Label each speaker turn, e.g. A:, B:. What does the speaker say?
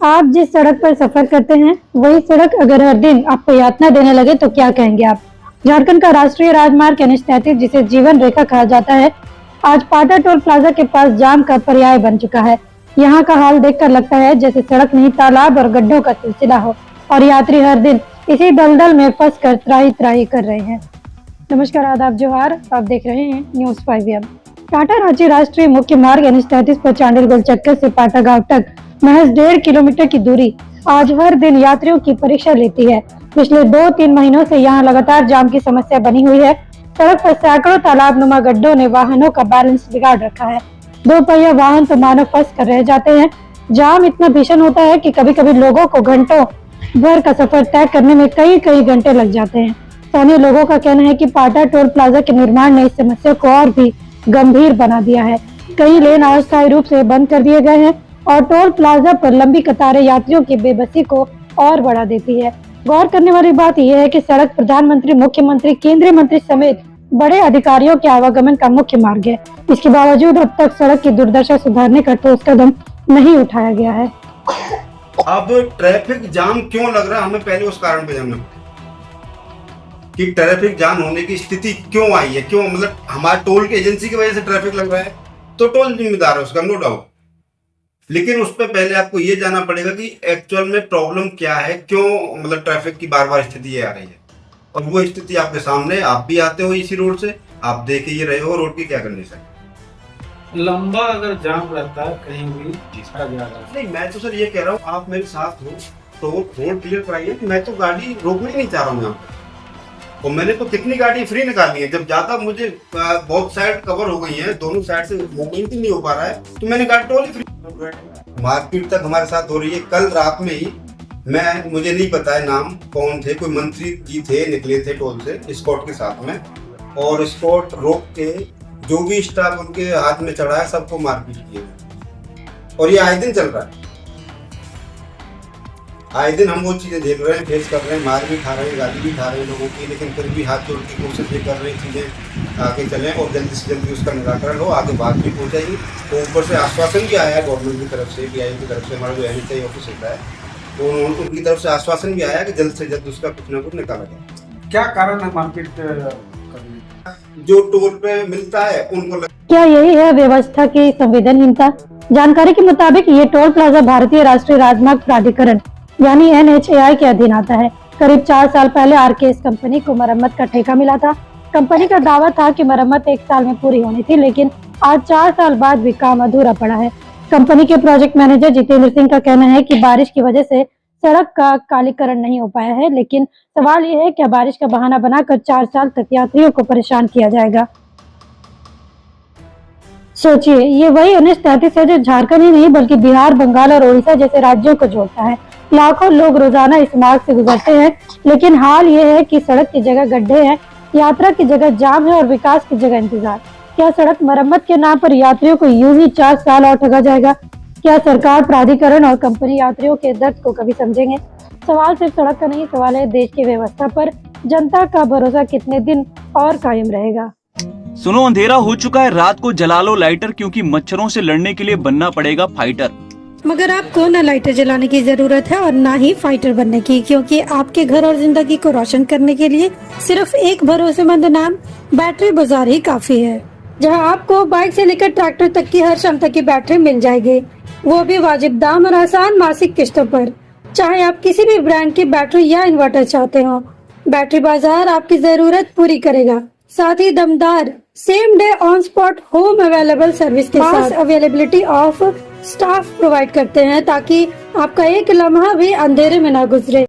A: आप जिस सड़क पर सफर करते हैं वही सड़क अगर हर दिन आपको यातना देने लगे तो क्या कहेंगे आप। झारखंड का राष्ट्रीय राजमार्ग NH-33 जिसे जीवन रेखा कहा जाता है, आज पाटा टोल प्लाजा के पास जाम का पर्याय बन चुका है। यहाँ का हाल देखकर लगता है जैसे सड़क नहीं तालाब और गड्ढों का सिलसिला हो और यात्री हर दिन इसी दलदल में फंस कर त्राही त्राही कर रहे हैं। नमस्कार, आदाब, जोहार। आप देख रहे हैं न्यूज 5 टाटा रांची राष्ट्रीय मुख्य मार्ग NH-33 पर चांडिल गोल चक्कर से पाटा गांव तक महज 1.5 किलोमीटर की दूरी आज हर दिन यात्रियों की परीक्षा लेती है। पिछले 2-3 महीनों से यहाँ लगातार जाम की समस्या बनी हुई है। सड़क पर सैकड़ों तालाब नुमा गड्ढों ने वाहनों का बैलेंस बिगाड़ रखा है। 2 पहिया वाहन तो मानो फंस कर रह जाते हैं। जाम इतना भीषण होता है कि कभी कभी लोगों को घंटों भर का सफर तय करने में कई घंटे लग जाते हैं। स्थानीय लोगों का कहना है कि पाटा टोल प्लाजा के निर्माण ने इस समस्या को और भी गंभीर बना दिया है। कई लेन अस्थायी रूप से बंद कर दिए गए हैं और टोल प्लाजा पर लंबी कतारें यात्रियों की बेबसी को और बढ़ा देती है। गौर करने वाली बात यह है कि सड़क प्रधानमंत्री, मुख्यमंत्री, केंद्रीय मंत्री समेत बड़े अधिकारियों के आवागमन का मुख्य मार्ग है। इसके बावजूद अब तक सड़क की दुर्दशा सुधारने का ठोस कदम नहीं उठाया गया है।
B: अब ट्रैफिक जाम क्यों लग रहा है, हमें पहले उस कारण पे जानना कि ट्रैफिक जाम होने की स्थिति क्यों आई है। क्यों, मतलब हमारे टोल की एजेंसी की वजह से ट्रैफिक लग रहा है तो टोल जिम्मेदार है उसका, नो डाउट। लेकिन उस पर पहले आपको ये जानना पड़ेगा कि एक्चुअल में प्रॉब्लम क्या है, क्यों मतलब ट्रैफिक की बार बार स्थिति ये आ रही है। और वो स्थिति आपके सामने, आप भी आते हो इसी रोड से, आप देख ही रहे हो रोड की क्या कंडीशन।
C: लंबा अगर जाम रहता है कहीं भी
B: नहीं, मैं तो सर ये कह रहा हूँ आप मेरे साथ हो तो रोड क्लियर कराइए कि मैं तो गाड़ी रोकनी नहीं चाह रहा हूँ यहाँ पे। और मैंने तो कितनी गाड़ी फ्री निकाली है, जब ज्यादा मुझे बहुत साइड कवर हो गई है, दोनों साइड से मूवमेंट ही नहीं हो पा रहा है तो मैंने गाड़ी टोल ही फ्री। मारपीट तक हमारे साथ हो रही है। कल रात में ही मुझे नहीं पता है नाम कौन थे, कोई मंत्री जी थे, निकले थे टोल से स्कॉट के साथ में, और स्कॉट रोक के जो भी स्टाफ उनके हाथ में चढ़ा है सबको मारपीट किए। और ये आए दिन चल रहा है, आए दिन हम वो चीजें देख रहे हैं, फेस कर रहे हैं, मार भी खा रहे हैं, गाली भी खा रहे हैं लोगों की, लेकिन फिर भी हाथ जोड़ की कोशिश भी कर रहे हैं चीजें आगे चलें और जल्दी से जल्दी उसका निराकरण हो, आगे बात भी पहुंचाएगी। तो ऊपर से आश्वासन भी आया है गवर्नमेंट की तरफ से, BIO की तरफ से, हमारा जो NHI ऑफिस होता है तो उनकी तरफ से आश्वासन भी आया कि जल्द से जल्द उसका कुछ ना कुछ निकाला जाए।
C: क्या कारण है मारपीट करने?
B: जो टोल पे मिलता है उनको
A: क्या यही है व्यवस्था की संवेदनहीनता? जानकारी के मुताबिक ये टोल प्लाजा भारतीय राष्ट्रीय राजमार्ग प्राधिकरण यानी NHAI के अधीन आता है। करीब 4 साल पहले RKS कंपनी को मरम्मत का ठेका मिला था। कंपनी का दावा था कि मरम्मत 1 साल में पूरी होनी थी, लेकिन आज 4 साल बाद भी काम अधूरा पड़ा है। कंपनी के प्रोजेक्ट मैनेजर जितेंद्र सिंह का कहना है कि बारिश की वजह से सड़क का कालीकरण नहीं हो पाया है, लेकिन सवाल ये है क्या बारिश का बहाना बनाकर 4 साल तक यात्रियों को परेशान किया जाएगा। सोचिए, ये वही NH-33 है जो झारखंड ही नहीं बल्कि बिहार, बंगाल और उड़ीसा जैसे राज्यों को जोड़ता है। लाखों लोग रोजाना इस मार्ग से गुजरते हैं, लेकिन हाल ये है कि सड़क की जगह गड्ढे हैं, यात्रा की जगह जाम है और विकास की जगह इंतजार। क्या सड़क मरम्मत के नाम पर यात्रियों को यूं ही 4 साल और ठगा जाएगा? क्या सरकार, प्राधिकरण और कंपनी यात्रियों के दर्द को कभी समझेंगे? सवाल सिर्फ सड़क का नहीं, सवाल है देश की व्यवस्था पर जनता का भरोसा कितने दिन और कायम रहेगा।
D: सुनो, अंधेरा हो चुका है, रात को जला लो लाइटर, क्योंकि मच्छरों से लड़ने के लिए बनना पड़ेगा फाइटर।
A: मगर आपको न लाइटर जलाने की जरूरत है और ना ही फाइटर बनने की, क्योंकि आपके घर और जिंदगी को रोशन करने के लिए सिर्फ एक भरोसेमंद नाम बैटरी बाजार ही काफी है, जहां आपको बाइक से लेकर ट्रैक्टर तक की हर क्षमता की बैटरी मिल जाएगी, वो भी वाजिब दाम और आसान मासिक किस्तों पर। चाहे आप किसी भी ब्रांड की बैटरी या इन्वर्टर चाहते हो, बैटरी बाजार आपकी जरूरत पूरी करेगा। साथ ही दमदार same day on spot home available service के साथ अवेलेबिलिटी ऑफ स्टाफ प्रोवाइड करते हैं, ताकि आपका एक लम्हा भी अंधेरे में ना गुजरे।